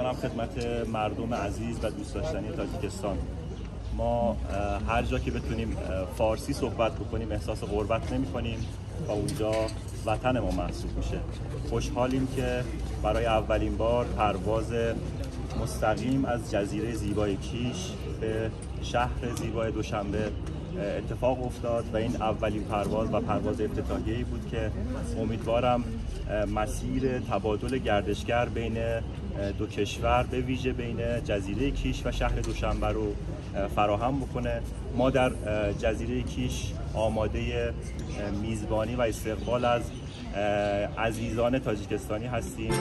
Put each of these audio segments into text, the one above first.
میکنم خدمت مردم عزیز و دوست داشتنی تاجیکستان. ما هر جا که بتونیم فارسی صحبت بکنیم احساس غربت نمی کنیم و اونجا وطن ما محسوب میشه. خوشحالیم که برای اولین بار پرواز مستقیم از جزیره زیبای کیش به شهر زیبای دوشنبه اتفاق افتاد و این اولین پرواز و پرواز افتتاحیه‌ای بود که امیدوارم مسیر تبادل گردشگر بین دو کشور به ویژه بین جزیره کیش و شهر دوشنبه رو فراهم بکنه. ما در جزیره کیش آماده میزبانی و استقبال از عزیزان تاجیکستانی هستیم.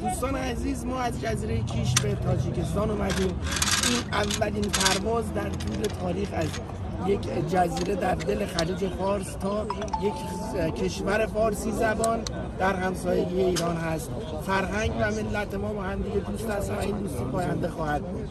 دوستان عزیز، ما از جزیره کیش به تاجیکستان اومدیم. این اولین پرواز در طول تاریخ از یک جزیره در دل خلیج فارس تا یک کشور فارسی زبان در همسایگی ایران هست. فرهنگ و ملت ما با هم دیگه دوست هستن و این دوستی پاینده خواهد بود.